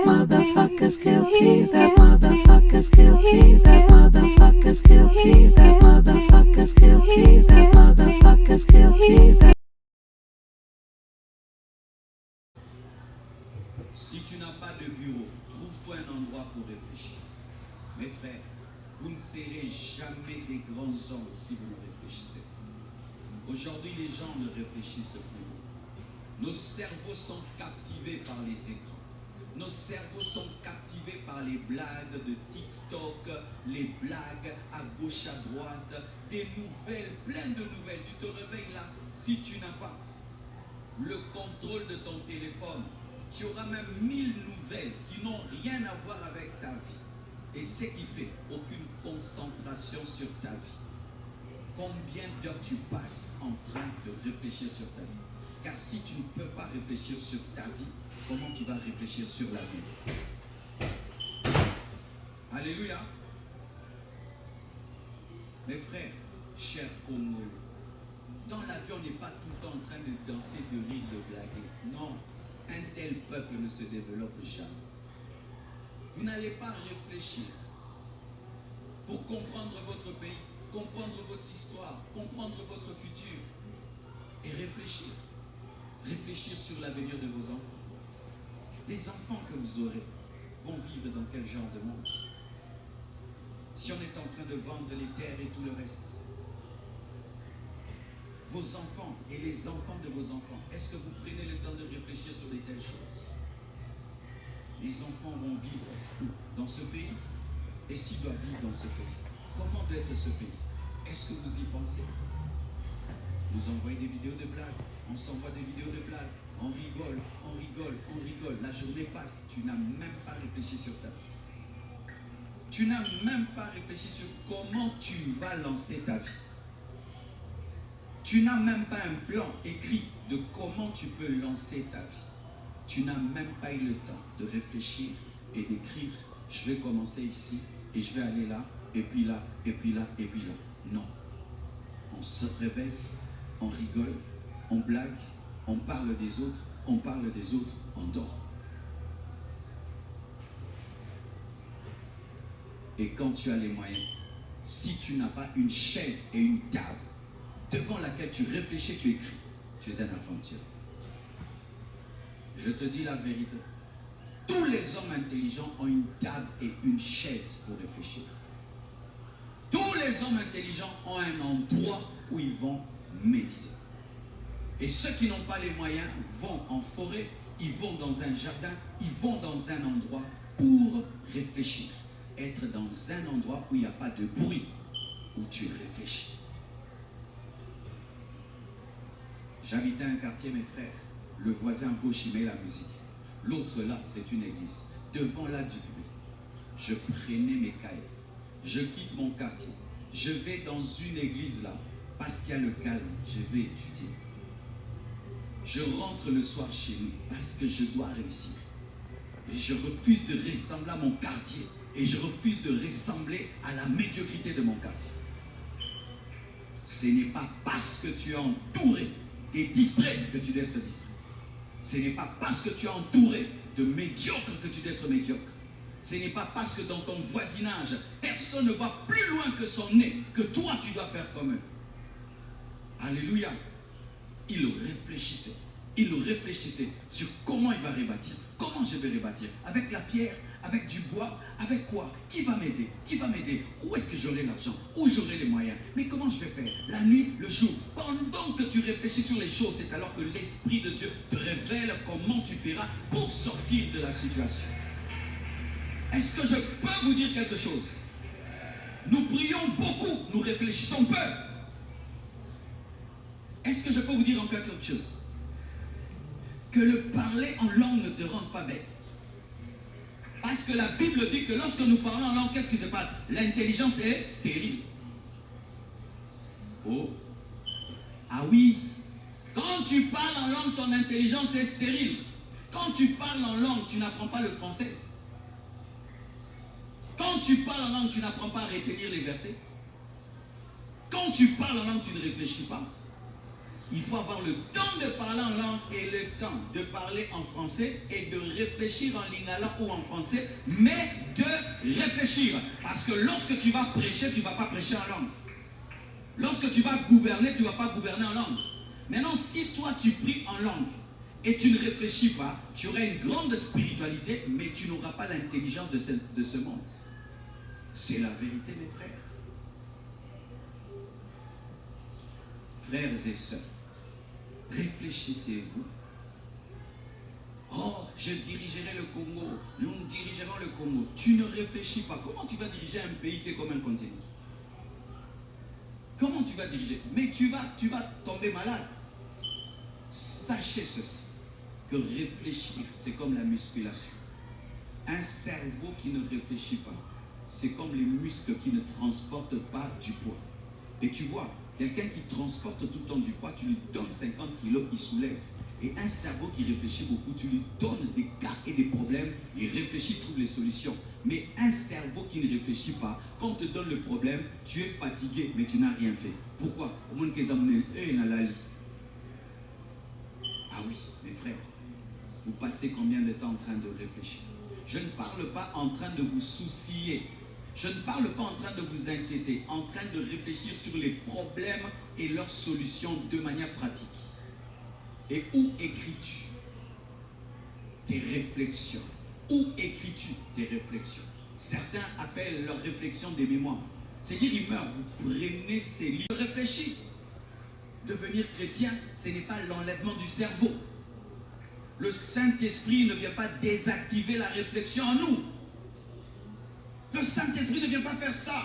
motherfuckers guilty, that motherfuckers guilty, that motherfuckers guilty, that motherfuckers guilty, that motherfuckers guilty. Si tu n'as pas de bureau, trouve-toi un endroit pour réfléchir. Mes frères, vous ne serez jamais des grands hommes si vous ne réfléchissez pas. Aujourd'hui, les gens ne réfléchissent plus. Nos cerveaux sont captivés par les écrans. Nos cerveaux sont captivés par les blagues de TikTok, les blagues à gauche, à droite, des nouvelles, plein de nouvelles. Tu te réveilles là, si tu n'as pas le contrôle de ton téléphone, tu auras même 1000 nouvelles qui n'ont rien à voir avec ta vie. Et ce qui fait aucune concentration sur ta vie. Combien d'heures tu passes en train de réfléchir sur ta vie? Car si tu ne peux pas réfléchir sur ta vie, comment tu vas réfléchir sur la vie? Alléluia. Mes frères, chers Congolais, dans la vie, on n'est pas tout le temps en train de danser, de rire, de blaguer. Non, un tel peuple ne se développe jamais. Vous n'allez pas réfléchir pour comprendre votre pays, comprendre votre histoire, comprendre votre futur et réfléchir. Réfléchir sur l'avenir de vos enfants. Les enfants que vous aurez vont vivre dans quel genre de monde? Si on est en train de vendre les terres et tout le reste, vos enfants et les enfants de vos enfants, est-ce que vous prenez le temps de réfléchir sur de telles choses? Les enfants vont vivre dans ce pays, et s'ils doivent vivre dans ce pays, comment doit être ce pays? Est-ce que vous y pensez? Vous envoyez des vidéos de blagues, on s'envoie des vidéos de blagues, on rigole, on rigole, on rigole. La journée passe, tu n'as même pas réfléchi sur ta vie. Tu n'as même pas réfléchi sur comment tu vas lancer ta vie. Tu n'as même pas un plan écrit de comment tu peux lancer ta vie. Tu n'as même pas eu le temps de réfléchir et d'écrire. Je vais commencer ici et je vais aller là, et puis là, et puis là, et puis là. Non. On se réveille, on rigole, on blague, on parle des autres, on dort. Et quand tu as les moyens, si tu n'as pas une chaise et une table devant laquelle tu réfléchis, tu écris, tu es un aventureux. Je te dis la vérité. Tous les hommes intelligents ont une table et une chaise pour réfléchir. Tous les hommes intelligents ont un endroit où ils vont méditer. Et ceux qui n'ont pas les moyens vont en forêt, ils vont dans un jardin, ils vont dans un endroit pour réfléchir. Être dans un endroit où il n'y a pas de bruit, où tu réfléchis. J'habitais un quartier, mes frères. Le voisin à gauche, il met la musique. L'autre là, c'est une église. Devant là, du bruit. Je prenais mes cahiers. Je quitte mon quartier. Je vais dans une église là. Parce qu'il y a le calme, je vais étudier. Je rentre le soir chez nous parce que je dois réussir. Et je refuse de ressembler à mon quartier. Et je refuse de ressembler à la médiocrité de mon quartier. Ce n'est pas parce que tu es entouré et distrait que tu dois être distrait. Ce n'est pas parce que tu es entouré de médiocres que tu dois être médiocre. Ce n'est pas parce que dans ton voisinage, personne ne va plus loin que son nez, que toi tu dois faire comme eux. Alléluia. Il réfléchissait sur comment il va rebâtir. Comment je vais rebâtir? Avec la pierre, avec du bois, avec quoi? Qui va m'aider? Qui va m'aider? Où est-ce que j'aurai l'argent? Où j'aurai les moyens? Mais comment je vais faire? La nuit, le jour. Pendant que tu réfléchis sur les choses, c'est alors que l'Esprit de Dieu te révèle comment tu feras pour sortir de la situation. Est-ce que je peux vous dire quelque chose? Nous prions beaucoup, nous réfléchissons peu. Est-ce que je peux vous dire encore quelque chose? Que le parler en langue ne te rende pas bête. Parce que la Bible dit que lorsque nous parlons en langue, qu'est-ce qui se passe? L'intelligence est stérile. Oh. Ah oui. Quand tu parles en langue, ton intelligence est stérile. Quand tu parles en langue, tu n'apprends pas le français. Quand tu parles en langue, tu n'apprends pas à retenir les versets. Quand tu parles en langue, tu ne réfléchis pas. Il faut avoir le temps de parler en langue et le temps de parler en français et de réfléchir en lingala ou en français, mais de réfléchir. Parce que lorsque tu vas prêcher, tu ne vas pas prêcher en langue. Lorsque tu vas gouverner, tu ne vas pas gouverner en langue. Maintenant, si toi tu pries en langue et tu ne réfléchis pas, tu auras une grande spiritualité, mais tu n'auras pas l'intelligence de ce monde. C'est la vérité, mes frères. Frères et sœurs, réfléchissez-vous. Oh, je dirigerai le Congo. Nous dirigerons le Congo. Tu ne réfléchis pas. Comment tu vas diriger un pays qui est comme un continent? Comment tu vas diriger? Mais tu vas tomber malade. Sachez ceci, que réfléchir, c'est comme la musculation. Un cerveau qui ne réfléchit pas, c'est comme les muscles qui ne transportent pas du poids. Et tu vois, quelqu'un qui transporte tout le temps du poids, tu lui donnes 50 kilos, il soulève. Et un cerveau qui réfléchit beaucoup, tu lui donnes des cas et des problèmes, il réfléchit, trouve les solutions. Mais un cerveau qui ne réfléchit pas, quand on te donne le problème, tu es fatigué, mais tu n'as rien fait. Pourquoi? Ah oui, mes frères, vous passez combien de temps en train de réfléchir? Je ne parle pas en train de vous soucier. Je ne parle pas en train de vous inquiéter, en train de réfléchir sur les problèmes et leurs solutions de manière pratique. Et où écris-tu tes réflexions? Où écris-tu tes réflexions? Certains appellent leurs réflexions des mémoires. C'est-à-dire, ils meurent, vous prenez ces livres. Réfléchis. Devenir chrétien, ce n'est pas l'enlèvement du cerveau. Le Saint-Esprit ne vient pas désactiver la réflexion en nous. Le Saint-Esprit ne vient pas faire ça.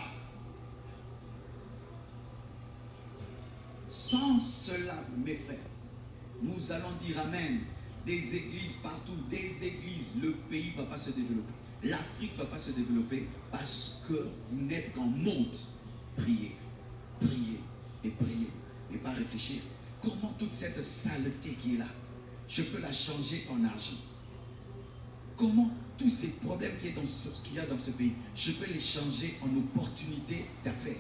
Sans cela, mes frères, nous allons dire amen. Des églises partout, des églises, le pays ne va pas se développer. L'Afrique ne va pas se développer parce que vous n'êtes qu'en mode. Priez, priez et priez. Et pas réfléchir. Comment toute cette saleté qui est là, je peux la changer en argent? Comment tous ces problèmes qu'il y a dans ce pays, je peux les changer en opportunités d'affaires?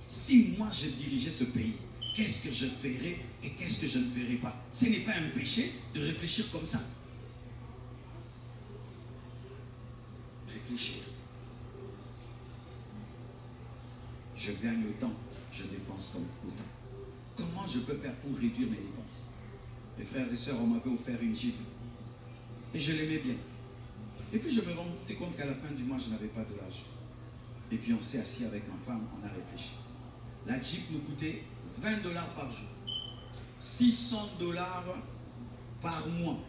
Si moi je dirigeais ce pays, qu'est-ce que je ferais et qu'est-ce que je ne ferais pas? Ce n'est pas un péché de réfléchir comme ça. Réfléchir. Je gagne autant, je dépense comme autant. Comment je peux faire pour réduire mes dépenses? Mes frères et sœurs, on m'avait offert une Jeep. Et je l'aimais bien. Et puis je me rendais compte qu'à la fin du mois, je n'avais pas de l'argent. Et puis on s'est assis avec ma femme, on a réfléchi. La Jeep nous coûtait $20 par jour. $600 par mois.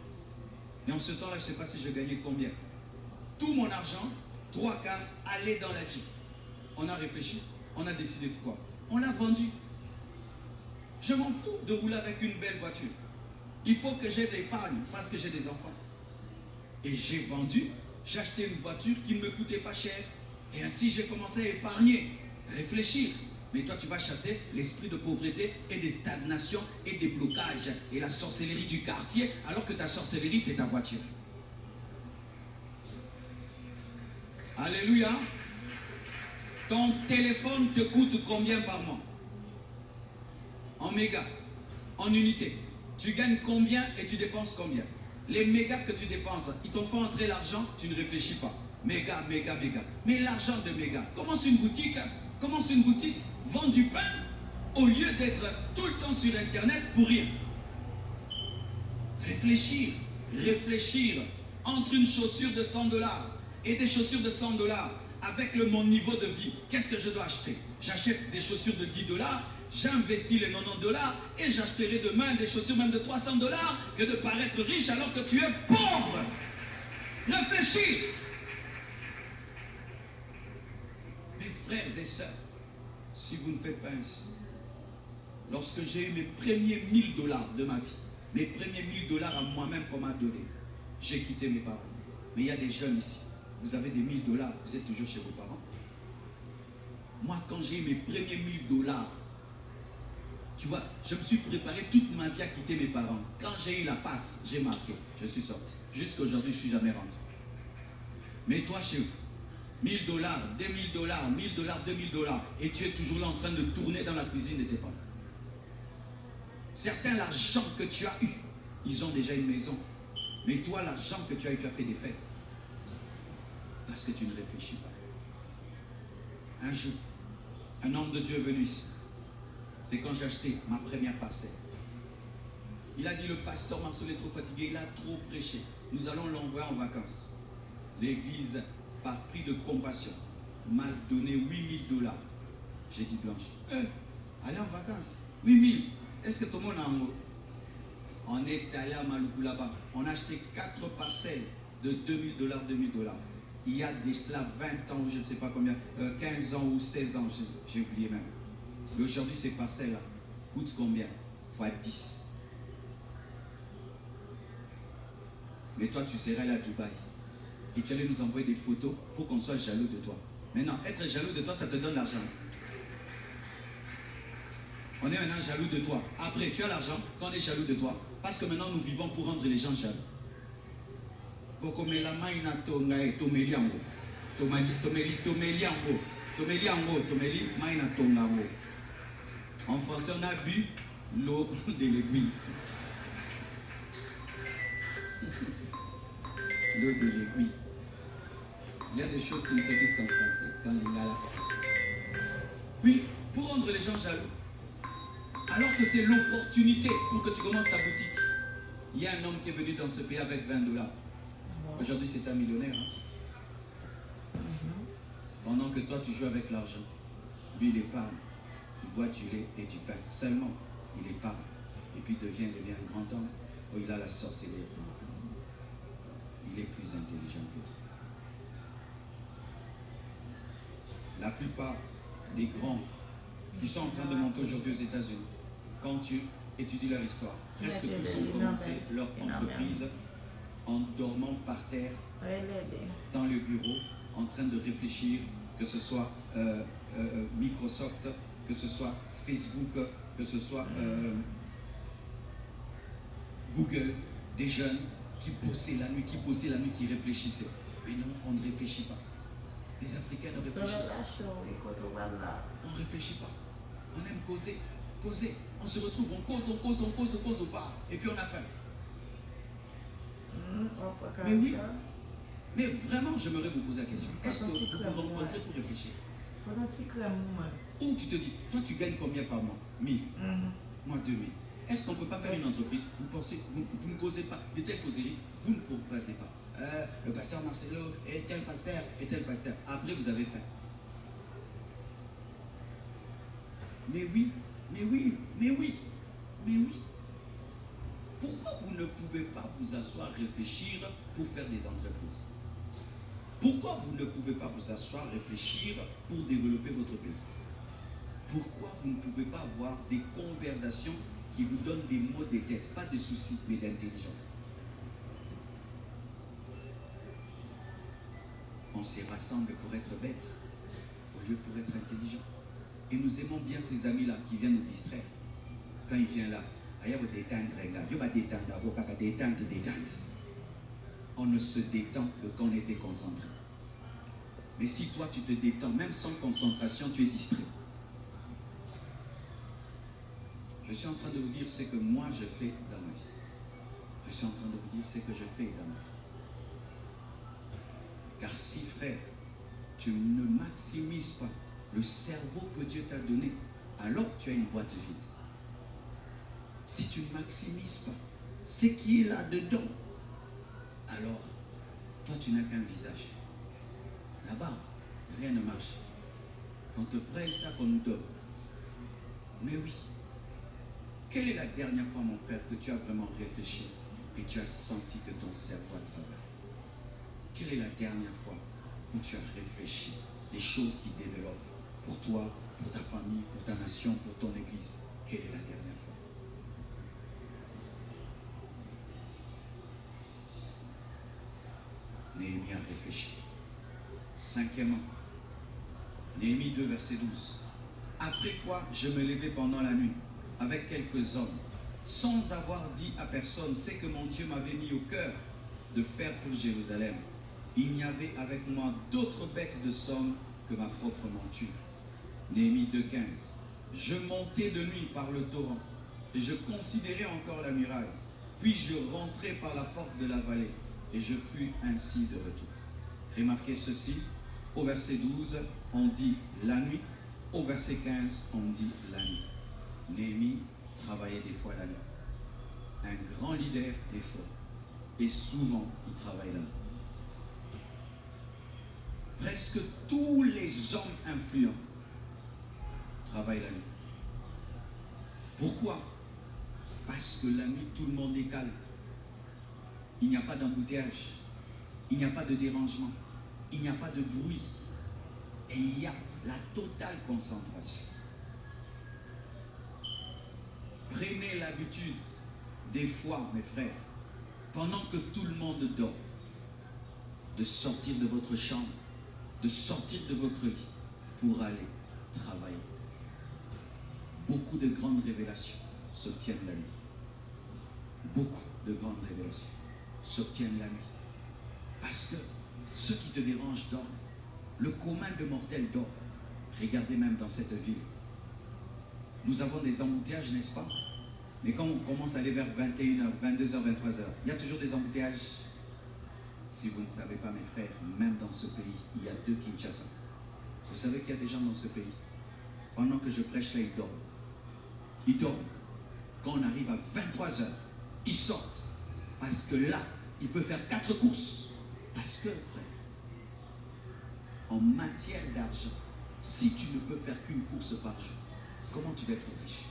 Et en ce temps-là, je ne sais pas si je gagnais combien. Tout mon argent, 3/4, allait dans la Jeep. On a réfléchi. On a décidé quoi? On l'a vendu. Je m'en fous de rouler avec une belle voiture. Il faut que j'ai de l'épargne parce que j'ai des enfants. Et j'ai vendu, j'ai acheté une voiture qui ne me coûtait pas cher. Et ainsi, j'ai commencé à épargner, réfléchir. Mais toi, tu vas chasser l'esprit de pauvreté et de stagnation et des blocages et la sorcellerie du quartier, alors que ta sorcellerie, c'est ta voiture. Alléluia. Ton téléphone te coûte combien par mois? En mégas, en unités. Tu gagnes combien et tu dépenses combien? Les mégas que tu dépenses, ils t'ont fait entrer l'argent, tu ne réfléchis pas. Méga, méga, méga. Mais l'argent de méga, commence une boutique, vend du pain, au lieu d'être tout le temps sur Internet pour rien. Réfléchir, réfléchir. Entre une chaussure de $100 et des chaussures de $100, avec mon niveau de vie, qu'est-ce que je dois acheter? J'achète des chaussures de $10, j'investis les $90 et j'achèterai demain des chaussures même de $300 que de paraître riche alors que tu es pauvre. Réfléchis. Mes frères et sœurs, si vous ne faites pas ainsi, lorsque j'ai eu mes premiers $1000 de ma vie, mes premiers $1000 à moi-même qu'on m'a donné, j'ai quitté mes parents. Mais il y a des jeunes ici, vous avez des $1000, vous êtes toujours chez vos parents. Moi, quand j'ai eu mes premiers $1000, tu vois, je me suis préparé toute ma vie à quitter mes parents. Quand j'ai eu la passe, j'ai marqué, je suis sorti. Jusqu'à aujourd'hui, je ne suis jamais rentré. Mais toi, chez vous, $1000, $2000, $1000, $2000, et tu es toujours là en train de tourner dans la cuisine de tes parents. Certains, l'argent que tu as eu, ils ont déjà une maison. Mais toi, l'argent que tu as eu, tu as fait des fêtes. Parce que tu ne réfléchis pas. Un jour, un homme de Dieu est venu ici. C'est quand j'ai acheté ma première parcelle. Il a dit, le pasteur Marceau est trop fatigué, il a trop prêché. Nous allons l'envoyer en vacances. L'église, par prix de compassion, m'a donné 8 000 $. J'ai dit, Blanche, allez en vacances. 8 000. Est-ce que tout le monde a un mot? On est allé à Maluku là-bas. On a acheté 4 parcelles de 2 000 $, 2 000 $. Il y a de cela 20 ans, ou je ne sais pas combien, 15 ans ou 16 ans, j'ai oublié même. Mais aujourd'hui, ces parcelles-là coûtent combien? Fois 10. Mais toi, tu serais là à Dubaï. Et tu allais nous envoyer des photos pour qu'on soit jaloux de toi. Maintenant, être jaloux de toi, ça te donne l'argent. On est maintenant jaloux de toi. Après, tu as l'argent quand on est jaloux de toi. Parce que maintenant, nous vivons pour rendre les gens jaloux. En français, on a bu l'eau de l'aiguille. L'eau de l'aiguille. Il y a des choses qui ne se disent qu'en français. Quand il y a là. Oui, pour rendre les gens jaloux. Alors que c'est l'opportunité pour que tu commences ta boutique. Il y a un homme qui est venu dans ce pays avec 20 $. Aujourd'hui, c'est un millionnaire. Hein? Pendant que toi, tu joues avec l'argent. Lui, il épargne. Il boit du lait et du pain. Seulement, il épargne. Et puis, il devient un grand homme. Oh, il a la sorcellerie. Il est plus intelligent que toi. La plupart des grands qui sont en train de monter aujourd'hui aux États-Unis, quand tu étudies leur histoire, presque tous ont commencé leur entreprise en dormant par terre, dans le bureau, en train de réfléchir, que ce soit Microsoft, que ce soit Facebook, que ce soit Google, des jeunes qui bossaient la nuit, qui réfléchissaient. Mais non, on ne réfléchit pas. Les Africains ne réfléchissent pas. On ne réfléchit pas. On aime causer. On se retrouve, on cause au bar. Et puis on a faim. Mais oui. Mais vraiment, j'aimerais vous poser la question. Est-ce que vous vous rencontrez pour réfléchir? Ou tu te dis, toi tu gagnes combien par mois? 1000. Moi 2000. Est-ce qu'on ne peut pas faire une entreprise? Vous pensez, vous ne causez pas de telles causeries, vous ne proposez pas. Le pasteur Marcelo et tel pasteur et tel pasteur. Après, vous avez faim. Mais oui. Pourquoi vous ne pouvez pas vous asseoir, réfléchir pour faire des entreprises? Pourquoi vous ne pouvez pas vous asseoir, réfléchir pour développer votre pays? Pourquoi vous ne pouvez pas avoir des conversations qui vous donnent des mots de tête, pas de soucis, mais d'intelligence? On s'y rassemble pour être bête, au lieu pour être intelligent. Et nous aimons bien ces amis-là qui viennent nous distraire. Quand ils viennent là, on ne se détend que quand on est déconcentré. Mais si toi tu te détends, même sans concentration, tu es distrait. Je suis en train de vous dire ce que moi je fais dans ma vie. Je suis en train de vous dire ce que je fais dans ma vie. Car si, frère, tu ne maximises pas le cerveau que Dieu t'a donné, alors tu as une boîte vide. Si tu ne maximises pas ce qui est là-dedans, alors toi tu n'as qu'un visage. Là-bas, rien ne marche. On te prenne ça qu'on nous donne. Mais oui. Quelle est la dernière fois, mon frère, que tu as vraiment réfléchi et tu as senti que ton cerveau a travaillé? Quelle est la dernière fois où tu as réfléchi des choses qui développent pour toi, pour ta famille, pour ta nation, pour ton église? Quelle est la dernière fois? Néhémie a réfléchi. Cinquièmement, Néhémie 2, verset 12. Après quoi, je me levai pendant la nuit avec quelques hommes, sans avoir dit à personne ce que mon Dieu m'avait mis au cœur de faire pour Jérusalem. Il n'y avait avec moi d'autres bêtes de somme que ma propre monture. Néhémie 2,15. Je montai de nuit par le torrent et je considérais encore la muraille. Puis je rentrai par la porte de la vallée, et je fus ainsi de retour. Remarquez ceci, au verset 12, on dit la nuit, au verset 15, on dit la nuit. Néhémie travaillait des fois la nuit. Un grand leader des fois, et souvent il travaille la nuit. Presque tous les hommes influents travaillent la nuit. Pourquoi? Parce que la nuit, tout le monde est calme. Il n'y a pas d'embouteillage. Il n'y a pas de dérangement. Il n'y a pas de bruit. Et il y a la totale concentration. Prenez l'habitude, des fois, mes frères, pendant que tout le monde dort, de sortir de votre chambre, de sortir de votre lit pour aller travailler. Beaucoup de grandes révélations s'obtiennent la nuit. Beaucoup de grandes révélations s'obtiennent la nuit. Parce que ceux qui te dérangent dorment. Le commun de mortels dort. Regardez même dans cette ville. Nous avons des embouteillages, n'est-ce pas? Mais quand on commence à aller vers 21h, 22h, 23h, il y a toujours des embouteillages. Si vous ne savez pas, mes frères, même dans ce pays, il y a 2 Kinshasa. Vous savez qu'il y a des gens dans ce pays. Pendant que je prêche là, ils dorment. Ils dorment. Quand on arrive à 23h, ils sortent. Parce que là, il peut faire 4 courses. Parce que, frère, en matière d'argent, si tu ne peux faire qu'une course par jour, comment tu vas être riche?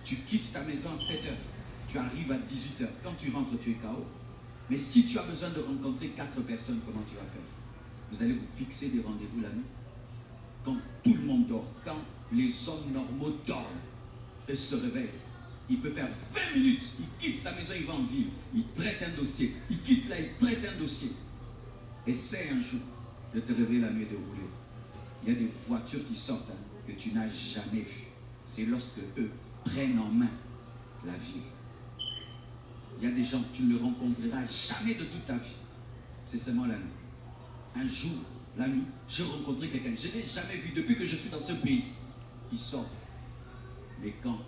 Tu quittes ta maison à 7h, tu arrives à 18h. Quand tu rentres, tu es KO. Mais si tu as besoin de rencontrer 4 personnes, comment tu vas faire? Vous allez vous fixer des rendez-vous la nuit. Quand tout le monde dort, quand les hommes normaux dorment et se réveillent, il peut faire 20 minutes, il quitte sa maison, il va en ville, il traite un dossier, il quitte là, il traite un dossier. Essaie un jour de te réveiller la nuit et de rouler. Il y a des voitures qui sortent que tu n'as jamais vues. C'est lorsque eux prennent en main la ville. Il y a des gens que tu ne rencontreras jamais de toute ta vie. C'est seulement la nuit. Un jour, la nuit, j'ai rencontré quelqu'un. Je n'ai jamais vu depuis que je suis dans ce pays. Il sort. Mais quand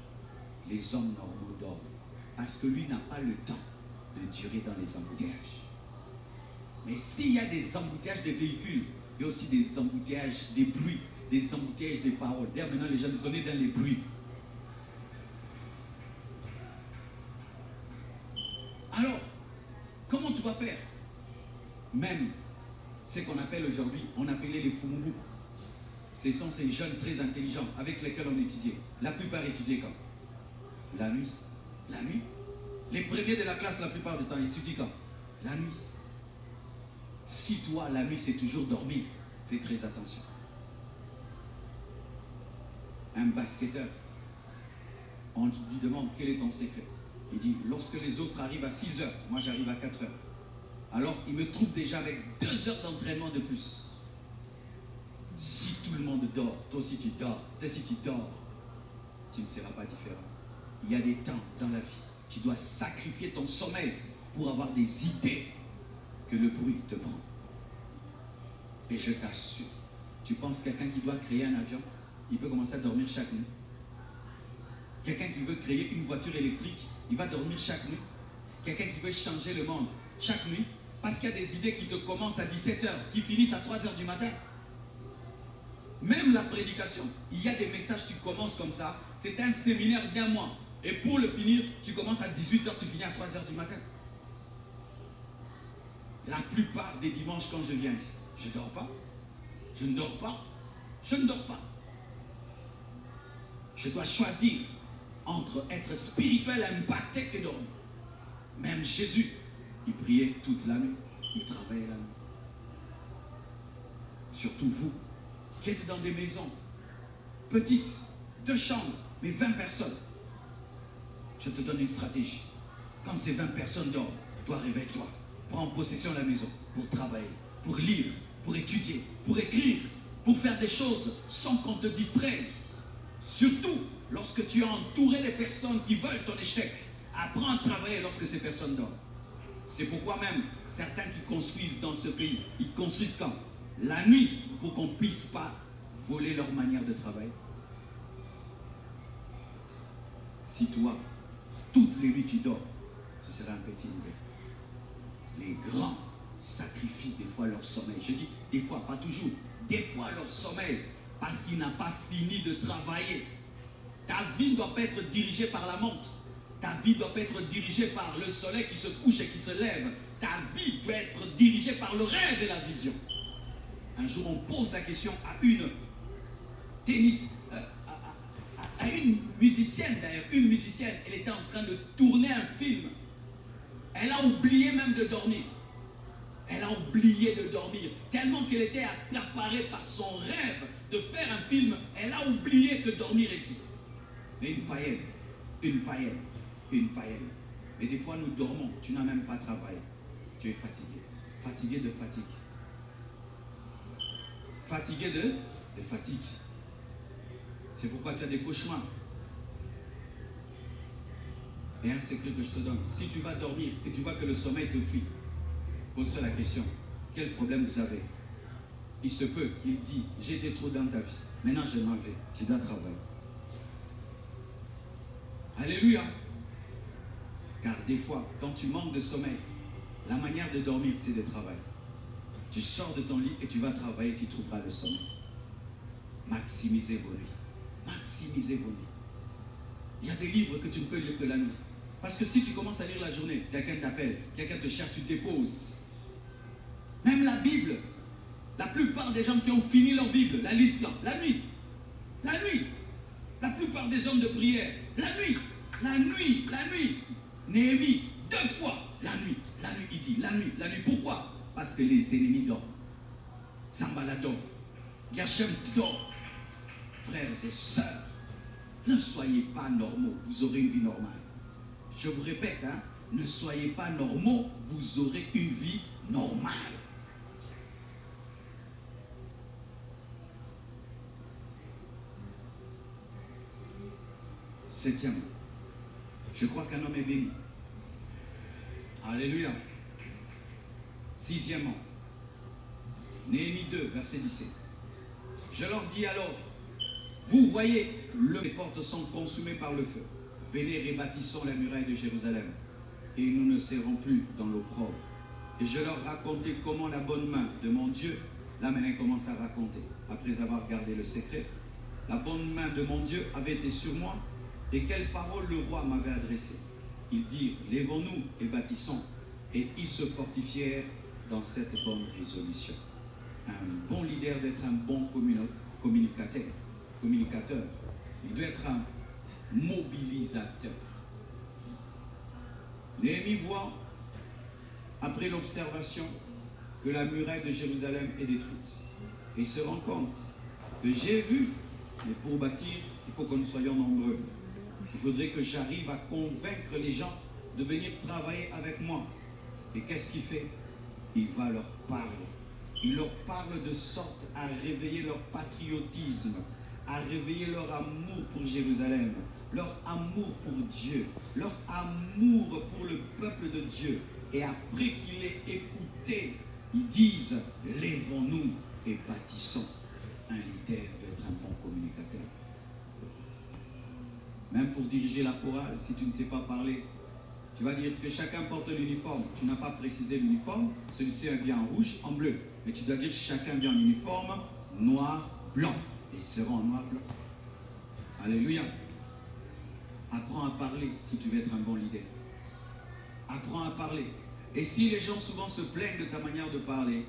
les hommes normaux dorment, parce que lui n'a pas le temps de durer dans les embouteillages. Mais s'il y a des embouteillages des véhicules, il y a aussi des embouteillages des bruits, des embouteillages des paroles. D'ailleurs, maintenant, les gens sont nés dans les bruits. Alors, comment tu vas faire? Même ce qu'on appelle aujourd'hui, on appelait les Fumubuku. Ce sont ces jeunes très intelligents avec lesquels on étudiait. La plupart étudiaient quand? La nuit. La nuit. Les premiers de la classe, la plupart du temps, étudient quand? La nuit. Si toi, la nuit, c'est toujours dormir, fais très attention. Un basketteur, on lui demande quel est ton secret. Il dit, lorsque les autres arrivent à 6h, moi j'arrive à 4h. Alors, il me trouve déjà avec 2 heures d'entraînement de plus. Si tout le monde dort, toi aussi tu dors, toi aussi tu dors, tu ne seras pas différent. Il y a des temps dans la vie, tu dois sacrifier ton sommeil pour avoir des idées que le bruit te prend. Et je t'assure, tu penses quelqu'un qui doit créer un avion, il peut commencer à dormir chaque nuit. Quelqu'un qui veut créer une voiture électrique, il va dormir chaque nuit. Quelqu'un qui veut changer le monde chaque nuit, parce qu'il y a des idées qui te commencent à 17h, qui finissent à 3h du matin. Même la prédication, il y a des messages, tu commences comme ça, c'est un séminaire d'1 mois. Et pour le finir, tu commences à 18h, tu finis à 3h du matin. La plupart des dimanches quand je viens ici, je ne dors pas. Je ne dors pas. Je ne dors pas. Je dois choisir entre être spirituel, impacté et dormir. Même Jésus, il priait toute la nuit. Il travaillait la nuit. Surtout vous, qui êtes dans des maisons petites, 2 chambres, mais 20 personnes. Je te donne une stratégie. Quand ces 20 personnes dorment, toi réveille-toi. Prends possession de la maison pour travailler, pour lire, pour étudier, pour écrire, pour faire des choses sans qu'on te distraie. Surtout lorsque tu es entouré des personnes qui veulent ton échec. Apprends à travailler lorsque ces personnes dorment. C'est pourquoi même certains qui construisent dans ce pays, ils construisent quand? La nuit, pour qu'on ne puisse pas voler leur manière de travailler. Si toi, toutes les nuits tu dors, tu seras un petit leader. Les grands sacrifient des fois leur sommeil. Je dis des fois, pas toujours. Des fois leur sommeil, parce qu'il n'a pas fini de travailler. Ta vie ne doit pas être dirigée par la montre. Ta vie doit pas être dirigée par le soleil qui se couche et qui se lève. Ta vie doit être dirigée par le rêve et la vision. Un jour, on pose la question à une musicienne d'ailleurs. Une musicienne, elle était en train de tourner un film. Elle a oublié même de dormir. Elle a oublié de dormir. Tellement qu'elle était accaparée par son rêve de faire un film, elle a oublié que dormir existe. Mais une païenne. Mais des fois, nous dormons. Tu n'as même pas travaillé. Tu es fatigué. Fatigué de fatigue. Fatigué de fatigue. C'est pourquoi tu as des cauchemars. Et un secret que je te donne. Si tu vas dormir et tu vois que le sommeil te fuit, pose-toi la question. Quel problème vous avez? Il se peut qu'il dit, j'étais trop dans ta vie. Maintenant, je m'en vais. Tu dois travailler. Alléluia. Car des fois, quand tu manques de sommeil, la manière de dormir, c'est de travailler. Tu sors de ton lit et tu vas travailler, tu trouveras le sommeil. Maximisez vos nuits. Maximisez vos nuits. Il y a des livres que tu ne peux lire que la nuit. Parce que si tu commences à lire la journée, quelqu'un t'appelle, quelqu'un te cherche, tu te déposes. Même la Bible, la plupart des gens qui ont fini leur Bible, la lisent quand? La nuit. La nuit. La plupart des hommes de prière, la nuit. La nuit. La nuit. Néhémie, 2 fois, la nuit. La nuit, il dit, la nuit. La nuit, pourquoi? Parce que les ennemis dorment. Sambala dort. Gachem dort. Frères et sœurs, ne soyez pas normaux, vous aurez une vie normale. Je vous répète, ne soyez pas normaux, vous aurez une vie normale. Septièmement, je crois qu'un homme est béni. Alléluia. Sixièmement, Néhémie 2, verset 17. Je leur dis alors, vous voyez, les portes sont consumées par le feu. Venez, rebâtissons la muraille de Jérusalem, et nous ne serons plus dans l'opprobre. Et je leur racontais comment la bonne main de mon Dieu, là maintenant il commence à raconter, après avoir gardé le secret, la bonne main de mon Dieu avait été sur moi, et quelles paroles le roi m'avait adressées. Ils dirent, lèvons-nous et bâtissons, et ils se fortifièrent dans cette bonne résolution. Un bon leader doit être un bon communicateur. Il doit être un mobilisateur. Néhémie voit, après l'observation, que la muraille de Jérusalem est détruite. Et il se rend compte que j'ai vu, mais pour bâtir, il faut que nous soyons nombreux. Il faudrait que j'arrive à convaincre les gens de venir travailler avec moi. Et qu'est-ce qu'il fait? Il va leur parler. Il leur parle de sorte à réveiller leur patriotisme, à réveiller leur amour pour Jérusalem, leur amour pour Dieu, leur amour pour le peuple de Dieu. Et après qu'il ait écouté, ils disent, lèvons-nous et bâtissons. Un leader doit être un bon communicateur. Même pour diriger la chorale, si tu ne sais pas parler, tu vas dire que chacun porte l'uniforme. Tu n'as pas précisé l'uniforme, celui-ci vient en rouge, en bleu. Mais tu dois dire que chacun vient en uniforme, noir, blanc. Et seront en noir, blanc. Alléluia. Apprends à parler si tu veux être un bon leader. Apprends à parler. Et si les gens souvent se plaignent de ta manière de parler,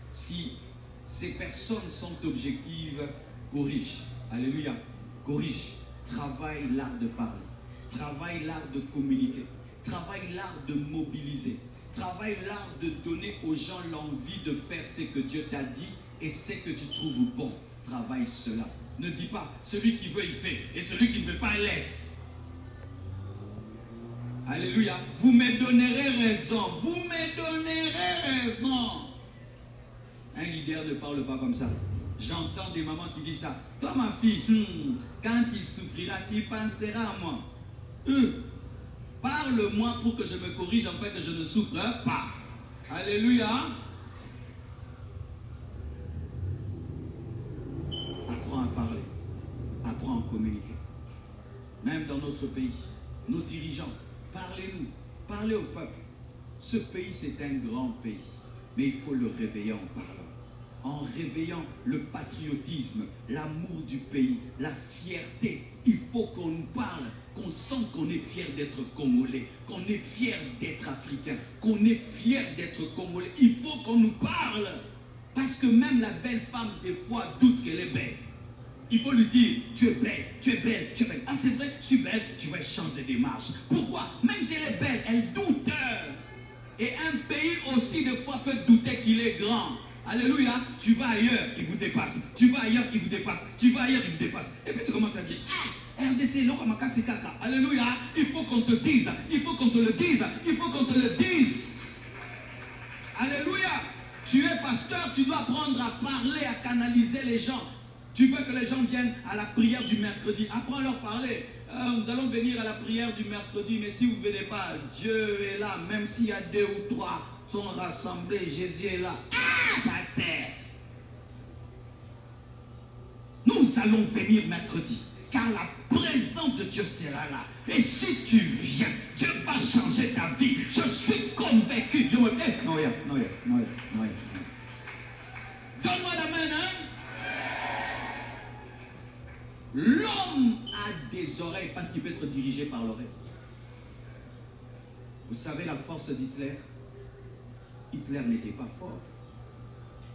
si ces personnes sont objectives, corrige. Alléluia. Corrige. Travaille l'art de parler. Travaille l'art de communiquer. Travaille l'art de mobiliser. Travaille l'art de donner aux gens l'envie de faire ce que Dieu t'a dit et ce que tu trouves bon. Travaille cela. Ne dis pas, celui qui veut, il fait. Et celui qui ne veut pas, laisse. Alléluia. Vous me donnerez raison. Vous me donnerez raison. Un leader ne parle pas comme ça. J'entends des mamans qui disent ça. Toi, ma fille, quand il souffrira, tu penseras à moi. Parle-moi pour que je me corrige, en fait, que je ne souffre pas. Alléluia. Apprends à parler. Apprends à communiquer. Même dans notre pays. Nos dirigeants, parlez-nous, parlez au peuple. Ce pays, c'est un grand pays, mais il faut le réveiller en parlant. En réveillant le patriotisme, l'amour du pays, la fierté. Il faut qu'on nous parle, qu'on sente qu'on est fier d'être Congolais, qu'on est fier d'être Africain, qu'on est fier d'être Congolais. Il faut qu'on nous parle. Parce que même la belle femme, des fois, doute qu'elle est belle. Il faut lui dire, tu es belle, tu es belle, tu es belle. Ah, c'est vrai, je suis belle, tu vas changer de démarche. Pourquoi? Même si elle est belle, elle doute. Et un pays aussi, des fois, peut douter qu'il est grand. Alléluia, tu vas ailleurs, il vous dépasse. Tu vas ailleurs, il vous dépasse. Tu vas ailleurs, il vous dépasse. Et puis tu commences à dire, ah, RDC, c'est caca. Alléluia, il faut qu'on te dise, il faut qu'on te le dise, il faut qu'on te le dise. Alléluia, tu es pasteur, tu dois apprendre à parler, à canaliser les gens. Tu veux que les gens viennent à la prière du mercredi, apprends à leur parler. Nous allons venir à la prière du mercredi, mais si vous ne venez pas, Dieu est là, même s'il y a 2 ou 3 sont rassemblés, Jésus est là. Ah, pasteur! Nous allons venir mercredi, car la présence de Dieu sera là. Et si tu viens, Dieu va changer ta vie. Je suis convaincu. Donne-moi la main, hein? L'homme a des oreilles parce qu'il peut être dirigé par l'oreille. Vous savez la force d'Hitler? Hitler n'était pas fort.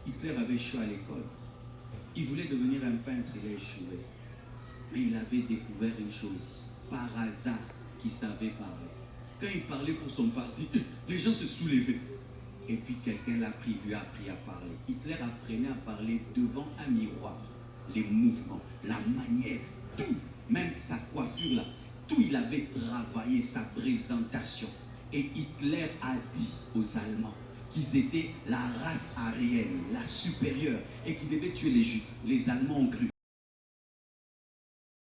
Hitler avait échoué à l'école. Il voulait devenir un peintre, il a échoué. Mais il avait découvert une chose, par hasard, qu'il savait parler. Quand il parlait pour son parti, les gens se soulevaient. Et puis quelqu'un l'a pris, lui a appris à parler. Hitler apprenait à parler devant un miroir. Les mouvements, la manière, tout, même sa coiffure là, tout, il avait travaillé sa présentation. Et Hitler a dit aux Allemands qu'ils étaient la race aryenne, la supérieure, et qu'ils devaient tuer les Juifs. Les Allemands ont cru.